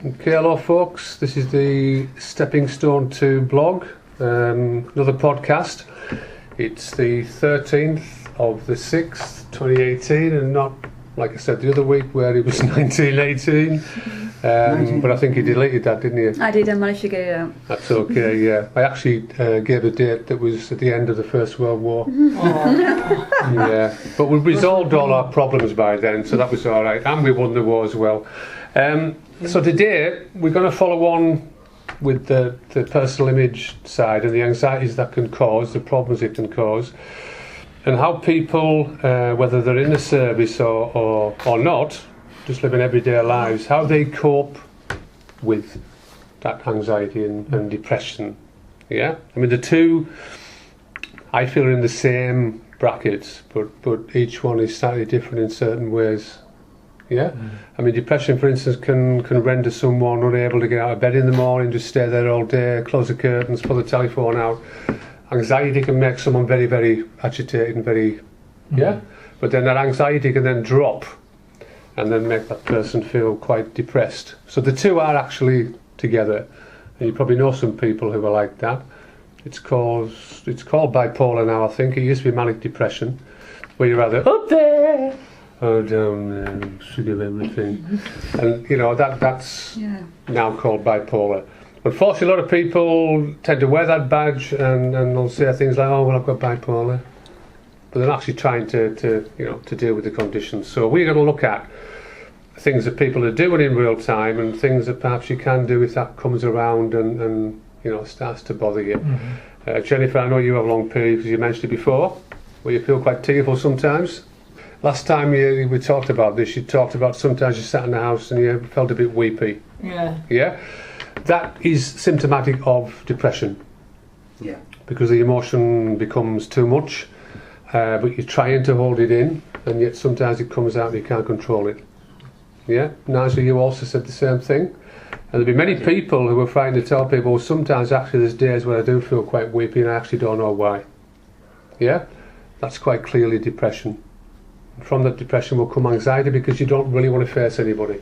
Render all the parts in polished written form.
Okay, hello folks, this is the Stepping Stone 2 blog, another podcast. It's the 13th of the 6th, 2018, and not, like I said the other week, where it was 1918. But I think you deleted that, didn't you? I did, I managed to get it out. That's okay, yeah. I actually gave a date that was at the end of the First World War. Yeah, but we resolved all our problems by then, so that was alright, and we won the war as well. So today we're going to follow on with the personal image side and the anxieties that can cause, the problems it can cause, and how people, whether they're in the service or not, just living everyday lives, how they cope with that anxiety and depression. Yeah, I mean the two, I feel, are in the same brackets, but each one is slightly different in certain ways. Yeah, I mean depression, for instance, can render someone unable to get out of bed in the morning, just stay there all day, close the curtains, pull the telephone out. Anxiety can make someone very, very agitated and very, yeah, but then that anxiety can then drop and then make that person feel quite depressed. So the two are actually together, and you probably know some people who are like that. It's called bipolar now, I think. It used to be manic depression, where you're either up there or down there, sick of everything, and you know that's now called bipolar. Unfortunately, a lot of people tend to wear that badge and they'll say things like, "Oh, well, I've got bipolar," but they're actually trying to deal with the condition. So we're going to look at things that people are doing in real time and things that perhaps you can do if that comes around and starts to bother you. Jennifer, I know you have a long period, because you mentioned it before, where you feel quite tearful sometimes. Last time we talked about this, you talked about sometimes you sat in the house and you felt a bit weepy. Yeah. Yeah? That is symptomatic of depression. Yeah. Because the emotion becomes too much, but you're trying to hold it in, and yet sometimes it comes out and you can't control it. Yeah? Nigel, you also said the same thing. And there'll be many people who are frightened to tell people, sometimes actually there's days where I do feel quite weepy and I actually don't know why. Yeah? That's quite clearly depression. From that depression will come anxiety, because you don't really want to face anybody.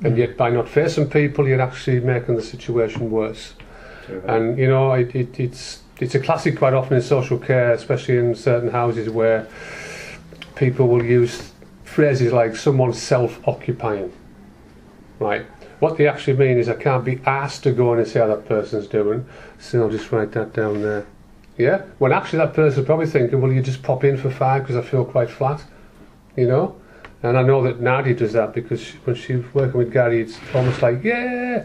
And yet by not facing people, you're actually making the situation worse. And it's a classic quite often in social care, especially in certain houses, where people will use phrases like someone's self-occupying. Right? What they actually mean is, I can't be asked to go in and see how that person's doing, so I'll just write that down there. Yeah? When actually that person's probably thinking, well, you just pop in for 5 because I feel quite flat. You know? And I know that Nadia does that, because when she's working with Gary, it's almost like, yeah!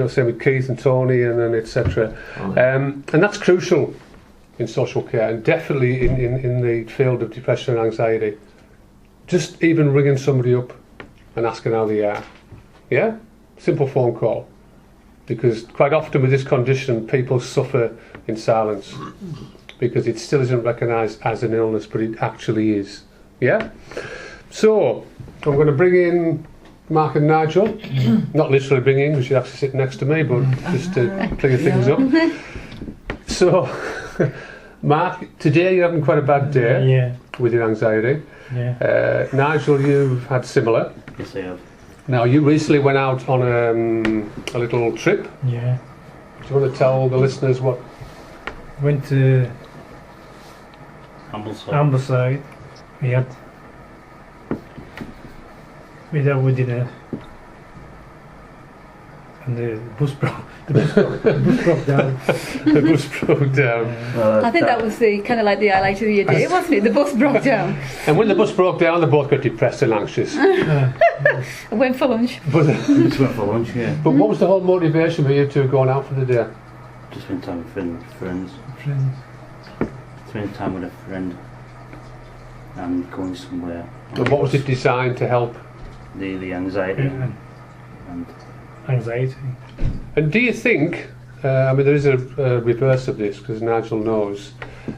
Same with Keith and Tony and etc. And that's crucial in social care, and definitely in the field of depression and anxiety. Just even ringing somebody up and asking how they are. Yeah? Simple phone call. Because quite often with this condition, people suffer in silence, because it still isn't recognised as an illness, but it actually is. Yeah? So, I'm going to bring in Mark and Nigel. Not literally bring in, because you actually sit next to me, but just to clear things up. So, Mark, today you're having quite a bad day with your anxiety. Yeah. Nigel, you've had similar. Yes, I have. Now, you recently went out on a little trip. Yeah. Do you want to tell the listeners what? Went to Ambleside. We had dinner, and the bus broke down. The bus broke down. I think that was the kind of like the highlight of your day, wasn't it? The bus broke down. And when the bus broke down, they both got depressed and anxious. I went for lunch. But Just went for lunch, yeah. But what was the whole motivation for you two going out for the day? Just spend time with friends. Spend time with a friend. And going somewhere. And what was it designed to help? The anxiety. Yeah. And Anxiety. And do you think, I mean, there is a reverse of this, because Nigel knows,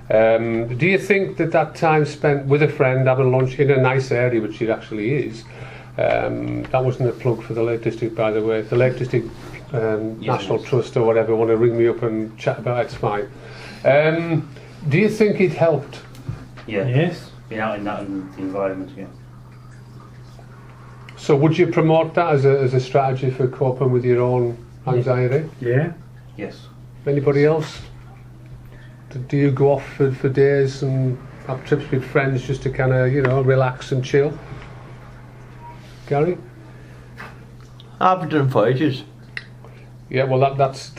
do you think that time spent with a friend having lunch in a nice area, which it actually is, that wasn't a plug for the Lake District, by the way, if the Lake District National Trust or whatever want to ring me up and chat about it, it's fine. Do you think it helped? Yeah. Yes. Being out in that environment, yeah. So would you promote that as a strategy for coping with your own anxiety? Yeah. Yes. Anybody else? Do you go off for days and have trips with friends just to kind of, relax and chill? Gary? I've done for ages. Yeah, well that's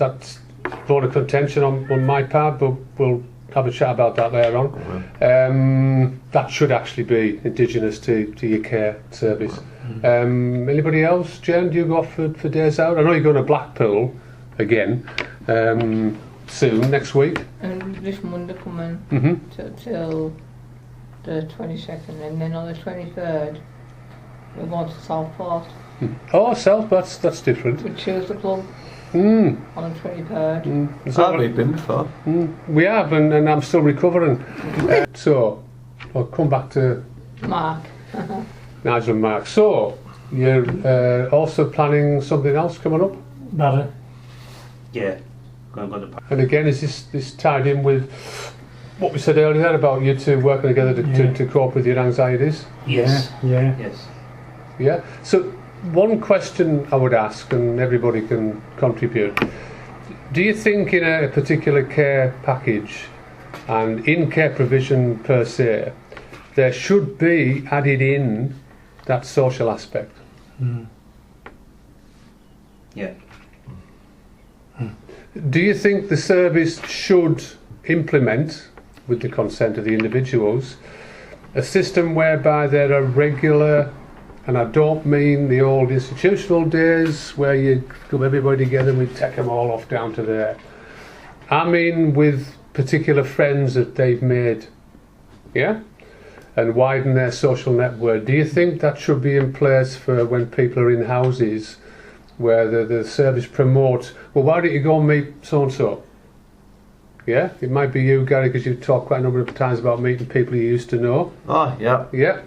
brought a contention on my part, but we'll have a chat about that later on. That should actually be indigenous to your care service. Anybody else? Jen, do you go off for days out? I know you're going to Blackpool again soon, next week. And this Monday coming till the 22nd, and then on the 23rd we're going to Southport. Oh, that's different. We choose the club Mm. on the 23rd. I've been before. We have, and I'm still recovering. So, I'll come back to Mark. Nigel and Mark. So, you're also planning something else coming up? Barry. Yeah. Going to go And again, is this tied in with what we said earlier about you two working together to cope with your anxieties? Yes. Yeah. Yes. Yeah. So, one question I would ask, and everybody can contribute. Do you think in a particular care package and in care provision per se, there should be added in that social aspect? Yeah. Do you think the service should implement, with the consent of the individuals, a system whereby there are regular, and I don't mean the old institutional days where you club everybody together and we take them all off down to there. I mean with particular friends that they've made, yeah? And widen their social network. Do you think that should be in place for when people are in houses where the service promotes, well, why don't you go and meet so-and-so? Yeah? It might be you, Gary, because you've talked quite a number of times about meeting people you used to know. Oh, yeah. Yeah.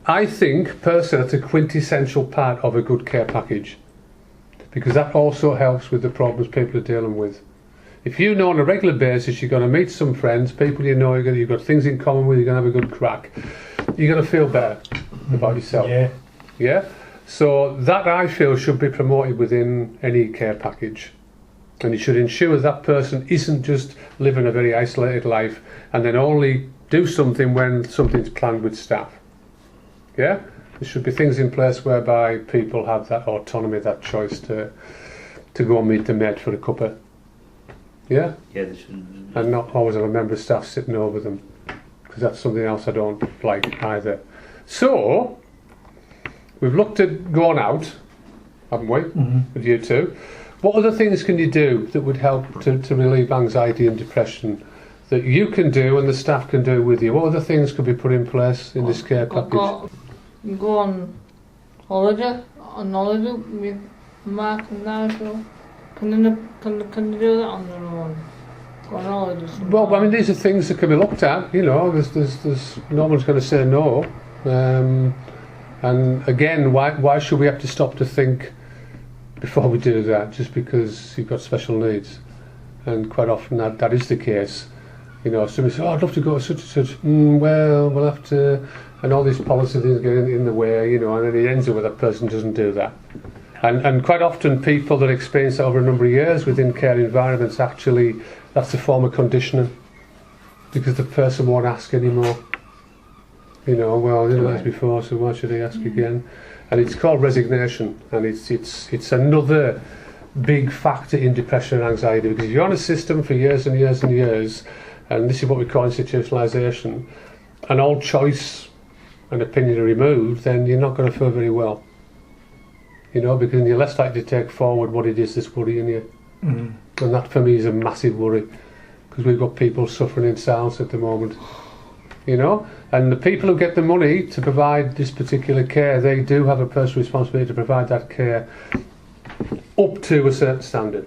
I think, personally, that's a quintessential part of a good care package, because that also helps with the problems people are dealing with. If you know on a regular basis you're going to meet some friends, people you know you've got things in common with, you're going to have a good crack, you're going to feel better about yourself. Yeah. Yeah? So that, I feel, should be promoted within any care package. And it should ensure that person isn't just living a very isolated life and then only do something when something's planned with staff. Yeah? There should be things in place whereby people have that autonomy, that choice to go and meet the mate for a cuppa. Yeah? Yeah, they should. And not always have a member of staff sitting over them, because that's something else I don't like either. So, we've looked at going out, haven't we, with you two. What other things can you do that would help to relieve anxiety and depression that you can do and the staff can do with you? What other things could be put in place in this care package? Go on holiday with Mark and Nigel. Can they do that on their own? Go on holiday somewhere? Well, I mean, these are things that can be looked at. There's no one's going to say no. And again, why should we have to stop to think before we do that, just because you've got special needs? And quite often that is the case. Somebody says, oh, I'd love to go to such and such. Well, we'll have to, and all these policy things get in the way, and then it ends up with that person doesn't do that. And quite often people that experience that over a number of years within care environments, actually, that's a form of conditioning, because the person won't ask anymore. Well, you asked before, so why should I ask again? And it's called resignation, and it's another big factor in depression and anxiety, because if you're on a system for years and years and years, and this is what we call institutionalisation, and all choice and opinion are removed, then you're not going to feel very well. Because you're less likely to take forward what it is that's worrying you. And that for me is a massive worry, because we've got people suffering in silence at the moment. And the people who get the money to provide this particular care, they do have a personal responsibility to provide that care up to a certain standard.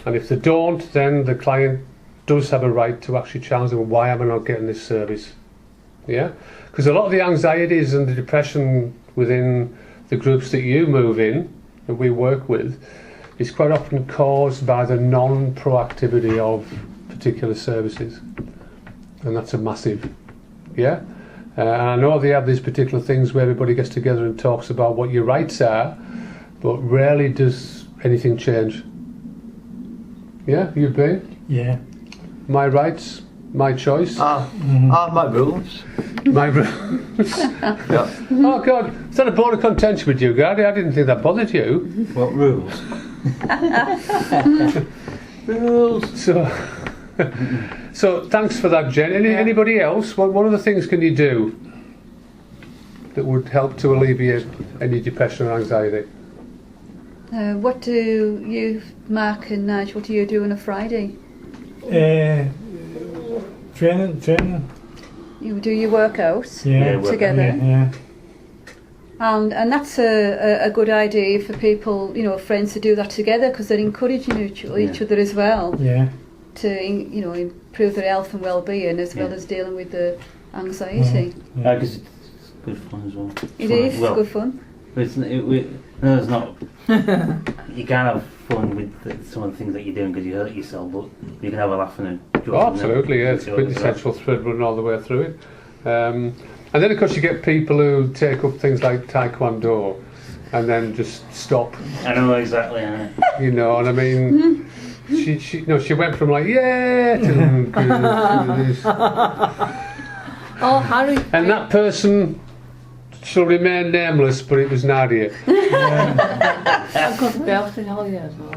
And if they don't, then the client does have a right to actually challenge them, why am I not getting this service? Yeah? Because a lot of the anxieties and the depression within the groups that you move in, that we work with, is quite often caused by the non-proactivity of particular services. And that's a massive, yeah? And I know they have these particular things where everybody gets together and talks about what your rights are, but rarely does anything change. Yeah, you've been? Yeah. My rights, my choice. My rules. My rules. Yeah. Oh God, is that a bone of contention with you, Gary? I didn't think that bothered you. What rules? Rules. So thanks for that, Jen. Anybody else? What other things can you do that would help to alleviate any depression or anxiety? What do you, Mark and Nige, what do you do on a Friday? Training. You do your workouts Yeah. together. Yeah. And that's a good idea for people, you know, friends to do that together, because they're encouraging each other as well Yeah. to, you know, improve their health and well-being as well as dealing with the anxiety. Yeah. Because it's good fun as well. It is good fun. It's not. You can have fun with some of the things that you're doing because you hurt yourself, but you can have a laugh and a joke. Oh, absolutely, yeah. It's a quintessential thread running all the way through it. And then, of course, you get people who take up things like Taekwondo and then just stop. I know exactly. You know, and I mean, she went from like, yeah, to this. Oh, Harry. And that person shall remain nameless, but it was Nadia. I've got to be able to tell you as well.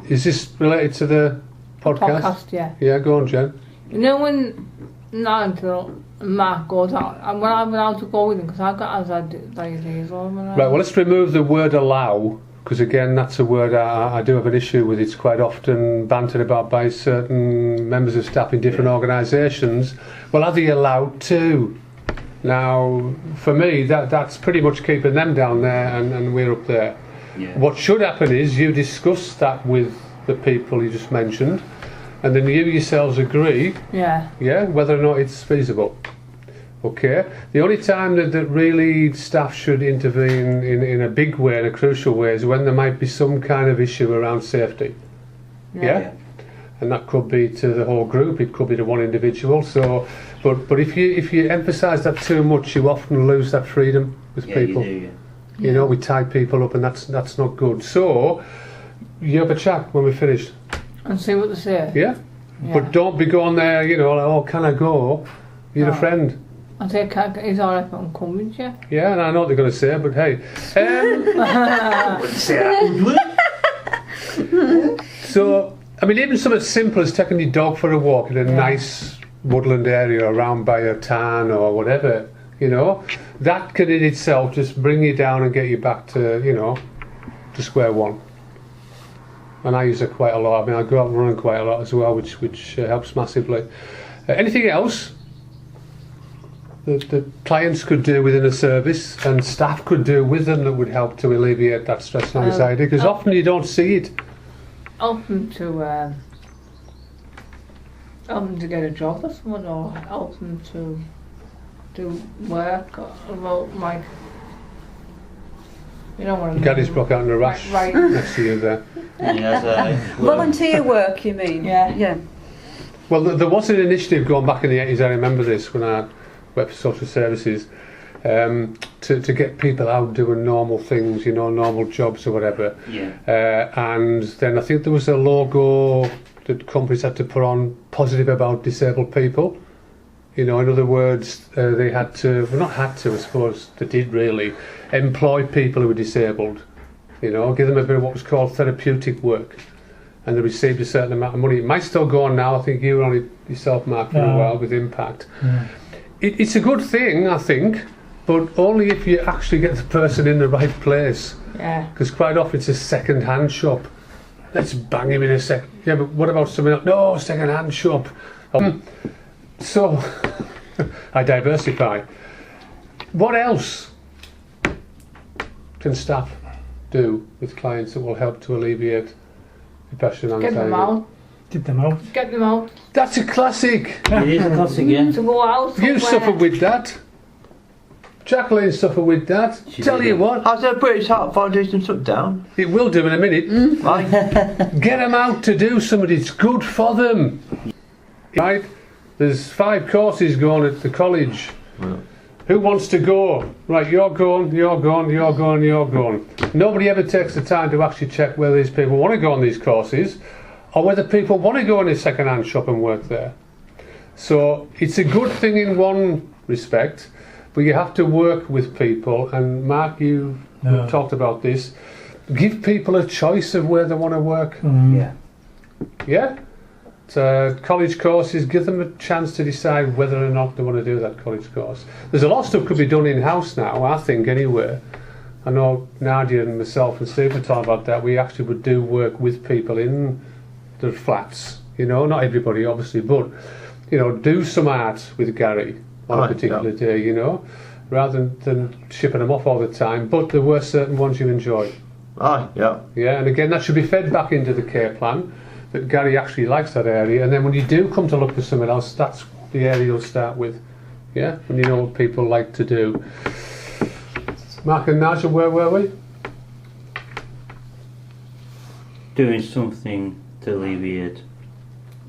Is this related to the podcast? Yeah. Yeah, go on, Jen. You know when Nigel and Mark goes out, and when I'm allowed to go with them, because I've got anxiety as well. Right, well, let's remove the word allow, because again, that's a word I do have an issue with. It's quite often bantered about by certain members of staff in different organisations. Well, are they allowed to? Now, for me, that's pretty much keeping them down there and we're up there. Yeah. What should happen is you discuss that with the people you just mentioned, and then you yourselves agree, whether or not it's feasible. Okay? The only time that really staff should intervene in a big way, in a crucial way, is when there might be some kind of issue around safety. Yeah? And that could be to the whole group, it could be to one individual. So, but if you emphasise that too much, you often lose that freedom with people. You do, You know, we tie people up, and that's not good. So, you have a chat when we're finished. And see what they say. Yeah? But don't be going there, you know, like, oh, can I go? You're a friend. I say, is alright if I'm coming to you? Yeah, and I know what they're going to say, but hey. So, I mean, even something as simple as taking your dog for a walk in a nice woodland area around by a tarn or whatever, you know, that can in itself just bring you down and get you back to, you know, to square one. And I use it quite a lot. I mean, I go out running quite a lot as well, which helps massively. Anything else that clients could do within a service and staff could do with them that would help to alleviate that stress and anxiety? Because often you don't see it. Help them to get a job or someone, or help them to do work, or like, you know what I mean. Gaddy's broke out in a rash Right. next to you there. Volunteer work, you mean? Yeah. Well, there was an initiative going back in the 80s, I remember this, when I worked for social services, to get people out doing normal things, you know, normal jobs or whatever. And then I think there was a logo that companies had to put on positive about disabled people. You know, in other words, they had to, well, not had to, I suppose they did really, employ people who were disabled. You know, give them a bit of what was called therapeutic work. And they received a certain amount of money. It might still go on now. I think you were on it yourself, Mark, for a while with Impact. Yeah. It's a good thing, I think, but only if you actually get the person in the right place. Yeah. Because quite often it's a second-hand shop. Let's bang him in a sec. Yeah, but what about something else? No, second-hand shop. So, I diversify. What else can staff do with clients that will help to alleviate depression and anxiety? Get them out. Get them out. Get them out. That's a classic. It is a classic, yeah. To go out. You somewhere. suffer with that. Jacqueline suffer with that. Tell you what, Has the British Heart Foundation shut down? it will do in a minute. Right? Get them out to do something. It's good for them. Right? There's 5 courses going at the college Well, Who wants to go? Right, you're going, you're going, you're going, you're going. Nobody ever takes the time to actually check whether these people want to go on these courses or whether people want to go in a second-hand shop and work there. So it's a good thing in one respect, but you have to work with people. And Mark, you talked about this. Give people a choice of where they want to work. Yeah. Yeah? College courses, give them a chance to decide whether or not they want to do that college course. There's a lot of stuff could be done in-house now, I think, anyway. I know Nadia and myself and Steve were talking about that. We actually would do work with people in the flats, you know, not everybody obviously, but, you know, do some art with Gary on a particular day, you know, rather than shipping them off all the time. But there were certain ones you enjoyed. yeah. Yeah, and again, that should be fed back into the care plan, that Gary actually likes that area, and then when you do come to look for something else, that's the area you'll start with. Yeah, when you know what people like to do. Mark and Nigel, where were we? Doing something to alleviate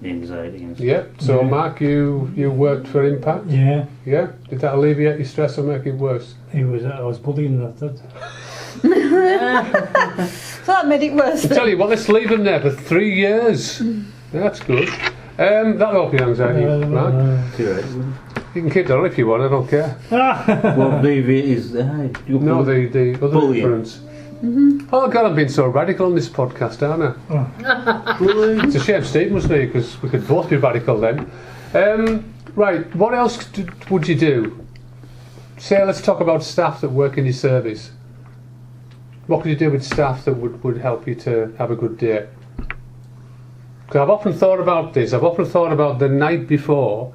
the anxiety and stuff. Yeah, so Mark, you worked for Impact? Yeah, Yeah? Did that alleviate your stress or make it worse? I was bullying that. So that made it worse. I tell you what, let's leave him there for 3 years. That's good. That'll help your anxiety, Mark. Too right. You can keep that on if you want, I don't care. Well, alleviate is No, the other bullying. influence. Oh God, I'm being so radical on this podcast, aren't I? It's a shame Steve wasn't here, because we could both be radical then. Right, what else would you do? Say, let's talk about staff that work in your service. What could you do with staff that would help you to have a good day? Because I've often thought about this. I've often thought about the night before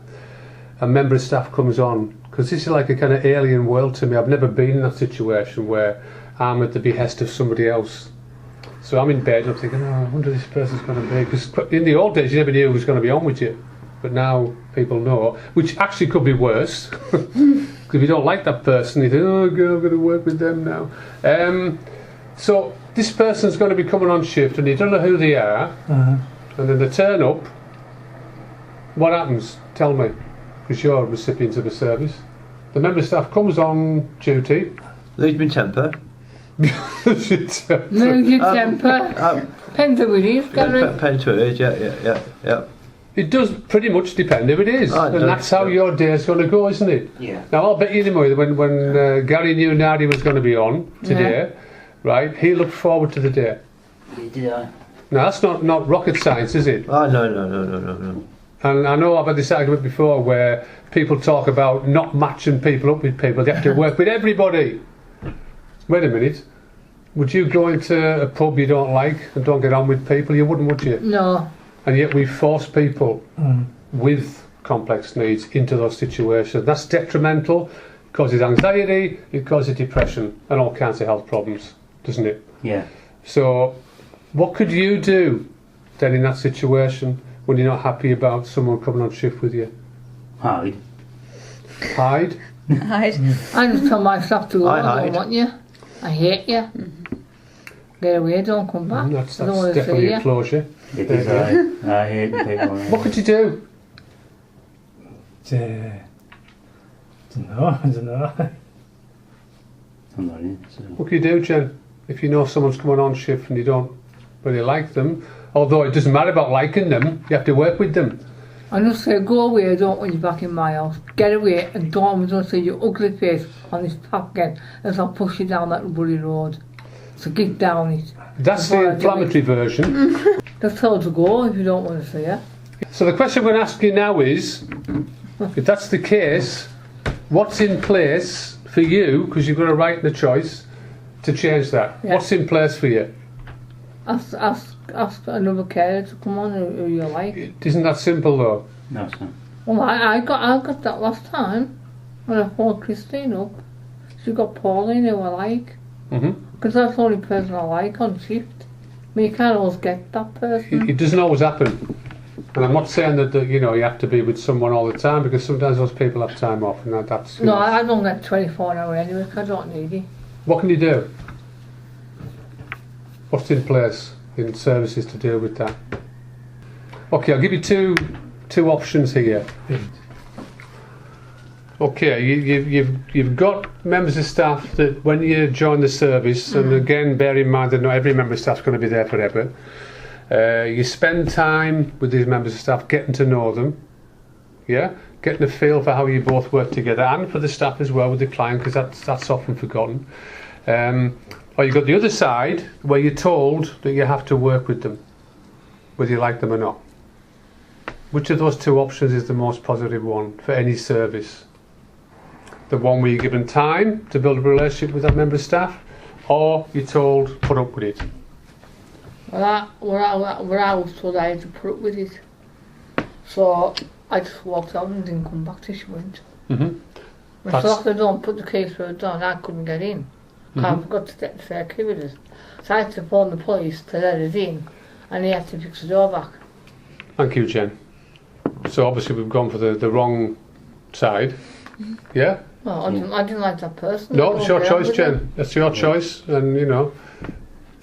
a member of staff comes on, because this is like a kind of alien world to me. I've never been in that situation where I'm at the behest of somebody else. So I'm in bed and I'm thinking, I wonder who this person's going to be. Because in the old days you never knew who was going to be on with you. But now people know, which actually could be worse. Because if you don't like that person, you think, oh God, I'm going to work with them now. So this person's going to be coming on shift and you don't know who they are. And then they turn up. What happens? Tell me. Because you're a recipient of a service. The member of staff comes on duty. Lose my temper. Lose your temper. Depends who it is, Gary. Pen to it, yeah. It does pretty much depend who it is. Oh, it and does, that's how your day's going to go, isn't it? Yeah. Now, I'll bet you the money that when Gary knew Nadia was going to be on today, right, he looked forward to the day. Did I? Now, that's not rocket science, is it? Oh, no. And I know I've had this argument before where people talk about not matching people up with people. They have to work with everybody. Wait a minute. Would you go into a pub you don't like and don't get on with people? You wouldn't, would you? No. And yet we force people with complex needs into those situations. That's detrimental. It causes anxiety, it causes depression and all kinds of health problems, doesn't it? Yeah. So what could you do then in that situation when you're not happy about someone coming on shift with you? Hide. Hide? Hide. I just tell my staff to go, I hide. don't want you. I hate you. Get away, don't come back. That's I don't want to see definitely a you. closure. It is I hate people. What could you do? I don't know. I'm not in, so. What can you do, Jen, if you know someone's coming on shift and you don't really like them? Although it doesn't matter about liking them, you have to work with them. I just say, go away, I don't want you back in my house. Get away and don't see your ugly face on this path again as I'll push you down that bloody road. So get down it. That's the inflammatory version. Just tell her to go if you don't want to see her. So the question I'm going to ask you now is, if that's the case, what's in place for you, because you've got a right and a choice, to change that? Yeah. What's in place for you? Ask another carer to come on who you like. Isn't that simple though? No, it's not. Well, I got that last time when I phoned Christine up. She got Pauline who I like. Because that's the only person I like on shift. I mean, you can't always get that person. It doesn't always happen. And I'm not saying that you know, you have to be with someone all the time, because sometimes those people have time off and that's... you No, know. I don't get 24 an hour anyway, 'cause I don't need it. What can you do? What's in place in services to deal with that? Okay, I'll give you two options here. Okay, you've got members of staff that when you join the service, and again bear in mind that not every member of staff is going to be there forever. You spend time with these members of staff, getting to know them, yeah, getting a feel for how you both work together, and for the staff as well with the client, because that's often forgotten. Or you've got the other side where you're told that you have to work with them, whether you like them or not. Which of those two options is the most positive one for any service? The one where you're given time to build a relationship with that member of staff, or you're told put up with it? Well, I was told I had to put up with it. So I just walked out and didn't come back till she went. When she locked the door and put the key through the door, and I couldn't get in. I forgot to take the spare key with us. So I had to phone the police to let us in, and he had to fix the door back. Thank you, Jen. So obviously we've gone for the wrong side. Yeah? Well, I didn't like that person. No, it's your choice, Jen. That's your choice, and you know.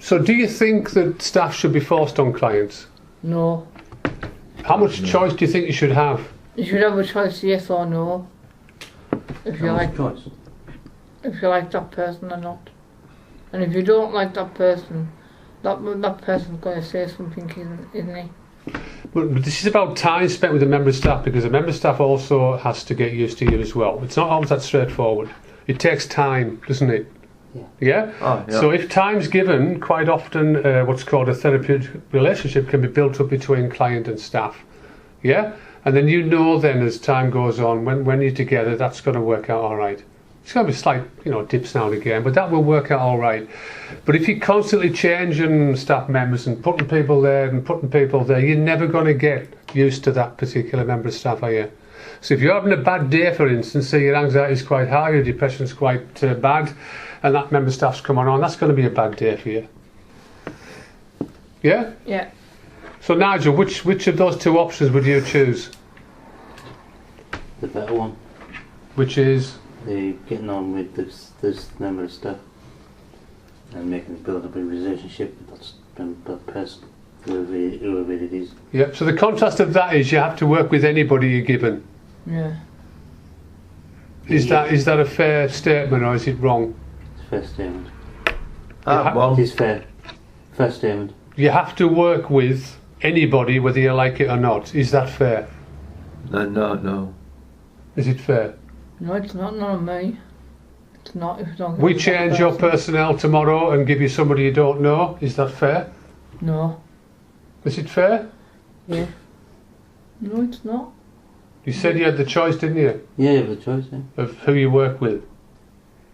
So do you think that staff should be forced on clients? No. How much choice do you think you should have? You should have a choice, yes or no. If you like that person or not. And if you don't like that person, that person's going to say something, isn't he? But this is about time spent with a member of staff, because a member of staff also has to get used to you as well. It's not always that straightforward. It takes time, doesn't it? Yeah? Oh, yeah. So if time's given, quite often what's called a therapeutic relationship can be built up between client and staff. Yeah? And then you know then as time goes on, when you're together, that's going to work out all right. It's going to be slight, dips now and again, but that will work out all right. But if you're constantly changing staff members and putting people there and putting people there, you're never going to get used to that particular member of staff, are you? So if you're having a bad day, for instance, say your anxiety is quite high, your depression's quite bad, and that member of staff's coming on, that's going to be a bad day for you. Yeah? Yeah. So Nigel, which of those two options would you choose? The better one. Which is? The getting on with this member of staff and build up a relationship with that person, whoever it is. Yeah, so the contrast of that is you have to work with anybody you're given. Yeah. Is that a fair statement, or is it wrong? It's a fair statement. Well, It is fair. Fair statement. You have to work with anybody whether you like it or not. Is that fair? no. Is it fair? No, it's not. None of me. It's not. If you don't. We change your personnel tomorrow and give you somebody you don't know. Is that fair? No. Is it fair? Yeah. No, it's not. You said you had the choice, didn't you, Yeah, you have a choice. Yeah. of who you work with.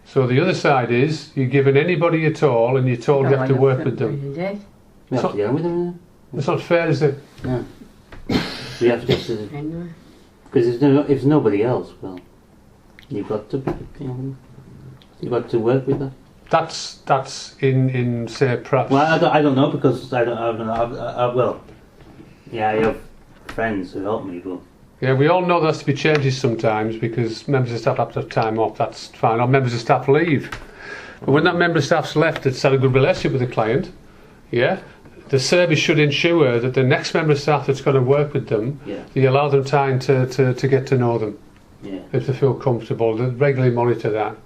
So the other side is you're given anybody at all and you're told you have to work with them. We have to get on with them. That's not fair, is it? No. We have to. Because if nobody else, well, you've got to. You've got to work with them. That's in say perhaps. Well, I don't know, because I have friends who help me, but. Yeah, we all know there has to be changes sometimes because members of staff have to have time off, that's fine, or members of staff leave. But when that member of staff's left that's had a good relationship with the client, yeah, the service should ensure that the next member of staff that's going to work with them, you allow them time to get to know them. Yeah. If they feel comfortable, they regularly monitor that.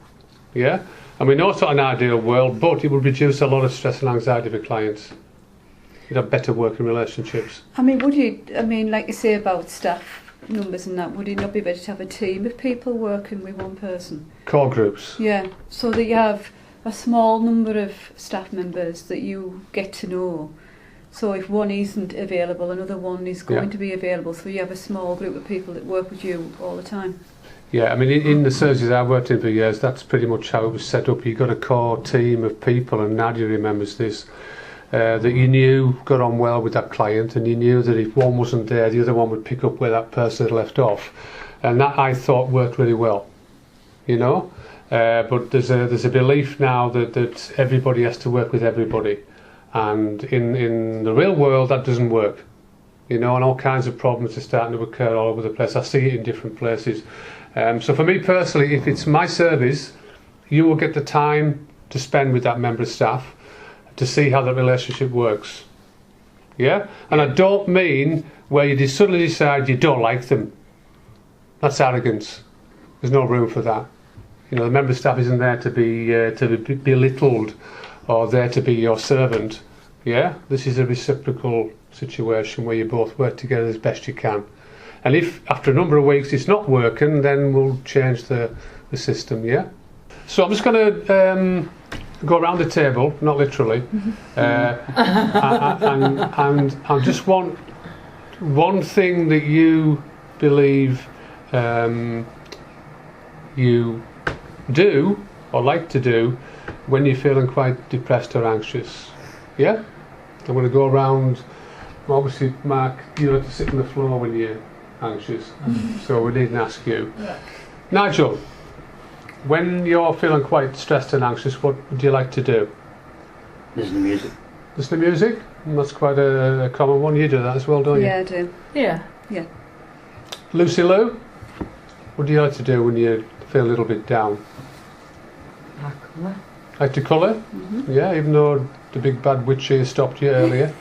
Yeah? And we know it's not an ideal world, but it would reduce a lot of stress and anxiety for clients. You'd have better working relationships. Like you say about staff numbers and that, would it not be better to have a team of people working with one person? Core groups. Yeah, so that you have a small number of staff members that you get to know. So if one isn't available, another one is going to be available, so you have a small group of people that work with you all the time. Yeah, I mean, in the surgeries I worked in for years, that's pretty much how it was set up. You got a core team of people, and Nadia remembers this, that you knew got on well with that client, and you knew that if one wasn't there, the other one would pick up where that person had left off, and that I thought worked really well, you know. But there's a belief now that everybody has to work with everybody, and in the real world that doesn't work, you know, and all kinds of problems are starting to occur all over the place. I see it in different places. So for me personally, if it's my service, you will get the time to spend with that member of staff to see how the relationship works. Yeah? And I don't mean where you suddenly decide you don't like them. That's arrogance. There's no room for that. You know, the member staff isn't there to be belittled or there to be your servant. Yeah, this is a reciprocal situation where you both work together as best you can. And if after a number of weeks it's not working, then we'll change the system. Yeah. So I'm just going to go around the table, not literally, and I just want one thing that you believe you do or like to do when you're feeling quite depressed or anxious. Yeah? I'm going to go around. Obviously, Mark, you like to sit on the floor when you're anxious, so we needn't ask you. Yeah. Nigel, when you're feeling quite stressed and anxious, what would you like to do? Listen to music. Listen to music? That's quite a common one. You do that as well, don't you? Yeah, I do. Yeah. Lucy Lou, what do you like to do when you feel a little bit down? Like to colour? Mm-hmm. Yeah, even though the big bad witch here stopped you earlier.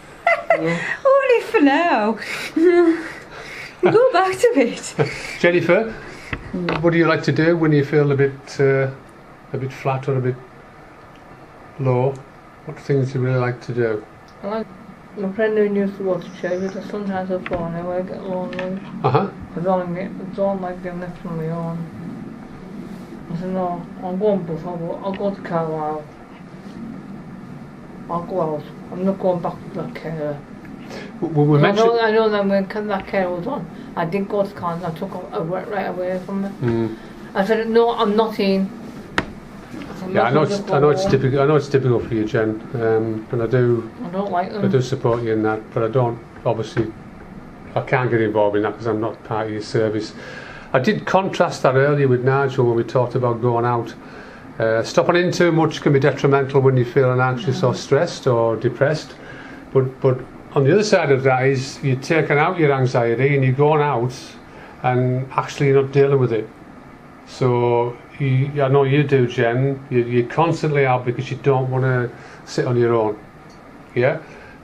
Only for now. Go back to it. Jennifer, what do you like to do when you feel a bit flat or a bit low? What things do you really like to do? I like my friend who used to go to church with us. Sometimes I phone her when I get lonely. Uh-huh. I don't like doing this on my own. I said, no, I'll go on bus, I'll go to Carlisle. I'll go out. I'm not going back to that carer. We mentioned... I know that when that carer was on, I did go to Carlisle, I took her right away from her. I said, no, I'm not in. Yeah, I know it's difficult. I know it's difficult for you, Jen, and I don't like them. I do support you in that, but I don't. Obviously, I can't get involved in that because I'm not part of your service. I did contrast that earlier with Nigel when we talked about going out. Stopping in too much can be detrimental when you're feeling anxious or stressed or depressed. But on the other side of that is you're taking out your anxiety and you're going out and actually you're not dealing with it. So I know you do, Jen. You're constantly out because you don't want to sit on your own. Yeah.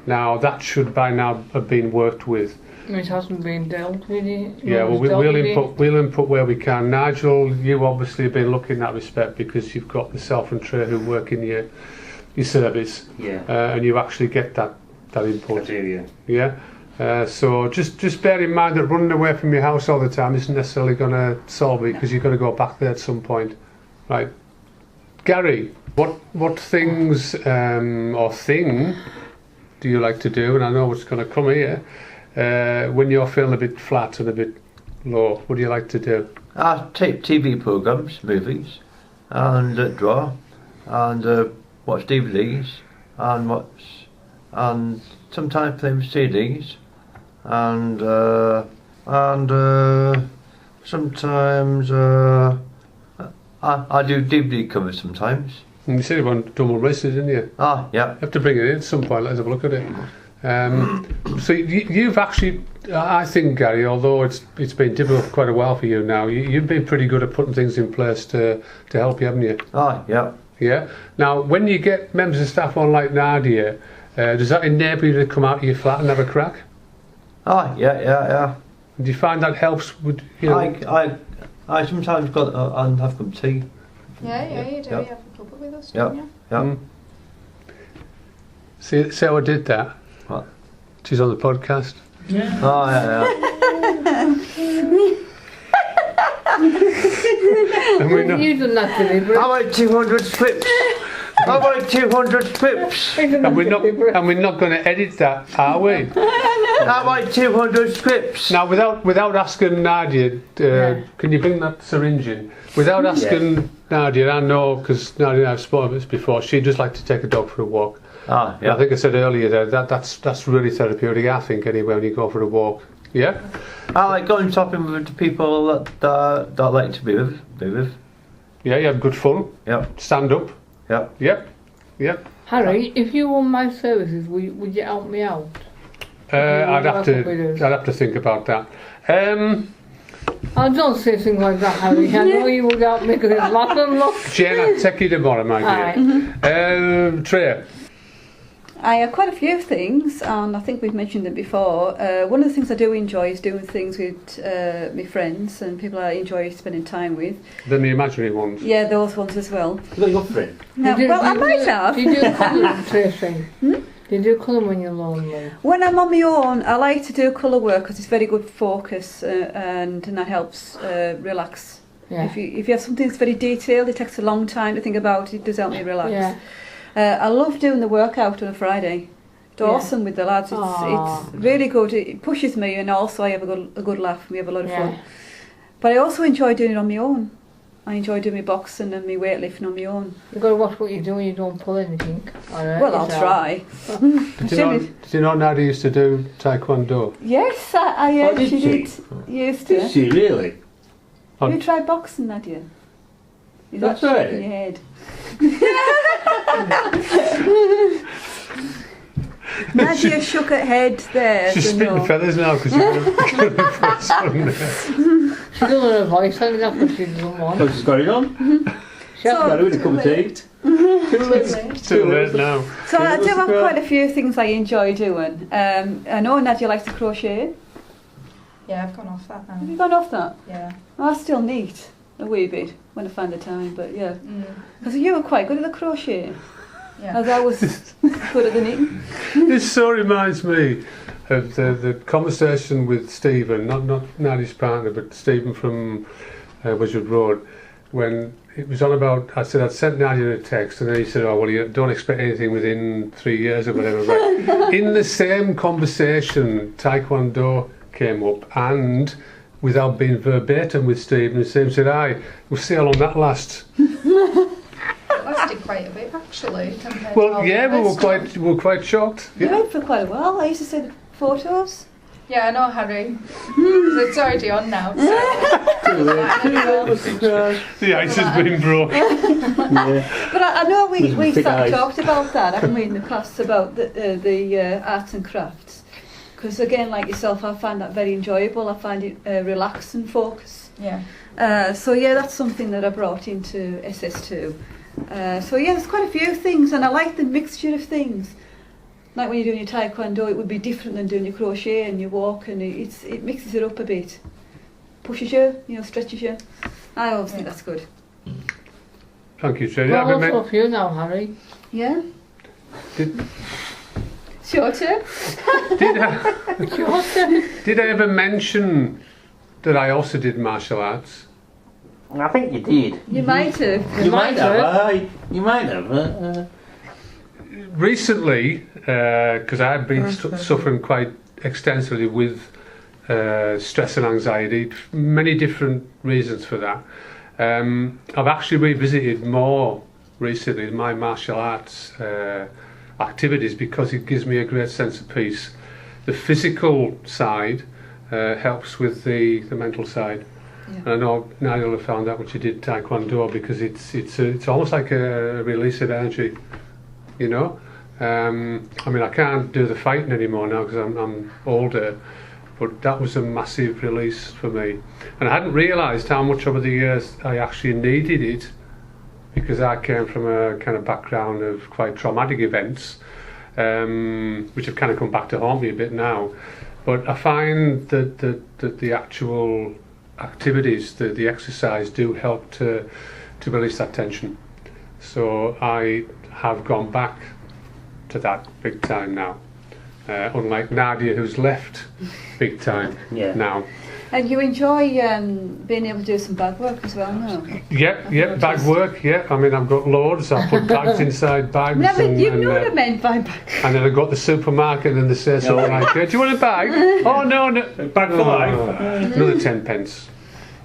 Now that should by now have been worked with. It hasn't been dealt with it. Yeah, well, we'll input where we can. Nigel, you obviously have been lucky in that respect because you've got the self and Trey who work in your service. Yeah. And you actually get that input. I do, yeah. Yeah. So just bear in mind that running away from your house all the time isn't necessarily going to solve it because you've got to go back there at some point, right? Gary, what things or thing do you like to do? And I know what's going to come here. When you're feeling a bit flat and a bit low, what do you like to do? I take TV programs, movies, and draw, and watch DVDs, and sometimes play with CDs, and sometimes I do DVD covers sometimes. And you said you want double wristed, didn't you? Ah, yeah. You have to bring it in at some point. Let's have a look at it. So you've actually, I think, Gary, although it's been difficult for quite a while for you now, you've been pretty good at putting things in place to help you, haven't you? Ah, yeah. Yeah. Now, when you get members of staff on like Nadia, does that enable you to come out of your flat and have a crack? Ah, yeah. Do you find that helps with, you know? I sometimes got and have some tea. Yeah, you do. Yeah. You have a couple with us, Yeah. don't you? Yeah. See how I did that? What? She's on the podcast. Yeah. Oh, yeah. And we're not, You've done that deliberately. I want 200 scripts. I want 200 scripts. and we're not going to edit that, are we? I want 200 scripts. Now, without asking Nadia, can you bring that syringe in? Without asking Nadia, I know because Nadia and I have spoken about this before. She'd just like to take a dog for a walk. Ah, I think I said earlier that's really therapeutic. I think anyway when you go for a walk. Yeah. I like going shopping with the people that like to be with. Yeah, you have good fun. Yeah. Stand up. Yeah. Yep. Harry, if you want my services, would you help me out? I'd have to think about that. I don't say things like that, Harry. I know you would help me because it's lots and lots. Jane, I'll take you tomorrow, my dear. Trey. I have quite a few things, and I think we've mentioned them before. One of the things I do enjoy is doing things with my friends and people I enjoy spending time with. Then the imaginary ones. Yeah, those ones as well. You got your friend? No, Do you- well, do I you might do- have. Do you do colouring, Tracy? Do you do colouring when you're lonely? When I'm on my own, I like to do colour work because it's very good focus and that helps relax. Yeah. If you have something that's very detailed, it takes a long time to think about, it does help me relax. Yeah. I love doing the workout on a Friday. It's Yeah. awesome with the lads. Aw. It's really good. It pushes me, and also I have a good laugh. We have a lot of Yeah. fun. But I also enjoy doing it on my own. I enjoy doing my boxing and my weightlifting on my own. You've got to watch what you do when you don't pull anything. Well, I'll try. Did you know Nadia used to do Taekwondo? Yes, I Oh, did she she? did. Used to. Did she really? Have you tried boxing, Nadia? Is That's that right. in your head? Nadia shook her head there. She's so spitting no. feathers now because you're going to put something there. She doesn't have a voice, I think that's what she doesn't want. What's just going on? She has So- Got her with a cup of tea. It's too late now. So I do have Yeah. quite a few things I enjoy doing. I know Nadia likes to crochet. Yeah, I've gone off that Have now. you gone off that? Yeah. Oh, I still neat a wee bit when I find the time, but yeah. Mm. Because you were quite good at the crochet, Yeah. as I was good at the knitting. This so reminds me of the conversation with Stephen, not Nadia's partner, but Stephen from Wizard Road, when it was on about, I said I'd sent Nadia a text, and then he said, oh, well, you don't expect anything within 3 years or whatever. But in the same conversation, Taekwondo came up, and without being verbatim with Stephen, Stephen said, aye, we'll see how long that lasts. It lasted quite a bit actually. Compared to Well, all yeah, the we were rest. quite shocked. You Yeah. went for quite a while. I used to see the photos. Yeah, I know, Harry. It's already on now. So. The ice has been broke. Yeah. But I know we Thick sort of eyes. talked about that, haven't we, in the class about the arts and crafts. Because again, like yourself, I find that very enjoyable. I find it relax and focus. Yeah. So yeah, that's something that I brought into SS2. So yeah, there's quite a few things, and I like the mixture of things. Like when you're doing your taekwondo, it would be different than doing your crochet and your walk, and it mixes it up a bit, pushes you, stretches you. I always think that's good. Thank you, Tracy. Well, also for you now, Harry. Yeah. Did, Sure too. did I ever mention that I also did martial arts? I think you did. You might have. You might have. You might have. Recently, because I've been suffering quite extensively with stress and anxiety, many different reasons for that. I've actually revisited more recently my martial arts activities because it gives me a great sense of peace. The physical side helps with the mental side. Yeah. And I know Nadia will have found that when she did Taekwondo, because it's almost like a release of energy, I mean, I can't do the fighting anymore now because I'm older, but that was a massive release for me. And I hadn't realised how much over the years I actually needed it, because I came from a kind of background of quite traumatic events, which have kind of come back to haunt me a bit now. But I find that the actual activities, the exercise, do help to release that tension. So I have gone back to that big time now, unlike Nadia, who's left big time now. And you enjoy being able to do some bag work as well now? Yep, bag work, yeah. I mean, I've got loads. I put bags inside bags. No, but you and, know what I meant by bag. and then I go to the supermarket and they say something like, do you want a bag? Oh, no. Bag for life. Another 10 pence.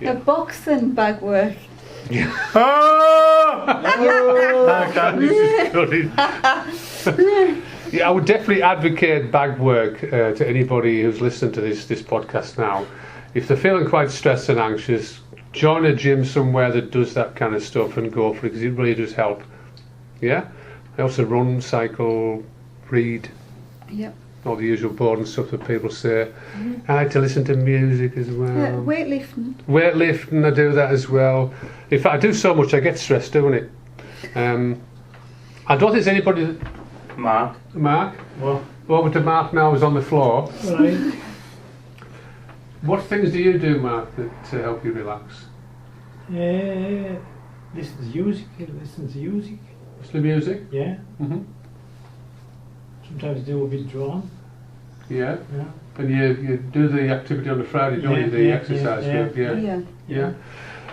The boxing bag work. Yeah, I would definitely advocate bag work to anybody who's listening to this podcast now. If they're feeling quite stressed and anxious, join a gym somewhere that does that kind of stuff and go for it, because it really does help. Yeah? I also run, cycle, read, Yep. all the usual boring stuff that people say. I like to listen to music as well. Weightlifting. Weightlifting, I do that as well. In fact, I do so much I get stressed doing it. I don't think there's anybody Mark. Mark? Well, Over to Mark now, who's on the floor. right. What things do you do, Mark, to help you relax? Listen to music. Listen to music? Yeah. Mm-hmm. Sometimes do a bit drawing. Yeah. Yeah. And you do the activity on the Friday, don't you? The exercise group. Yeah.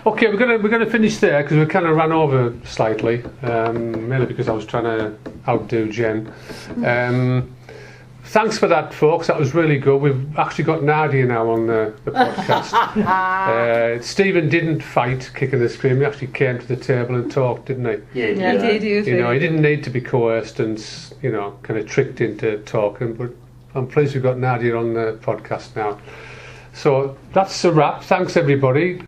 Okay, we're gonna finish there because we kind of ran over slightly, mainly because I was trying to outdo Jen. Thanks for that, folks. That was really good. We've actually got Nadia now on the podcast. Stephen didn't fight, kicking and screaming. He actually came to the table and talked, didn't he? Yeah, Did you? You know, he didn't need to be coerced and kind of tricked into talking. But I'm pleased we've got Nadia on the podcast now. So that's a wrap. Thanks, everybody.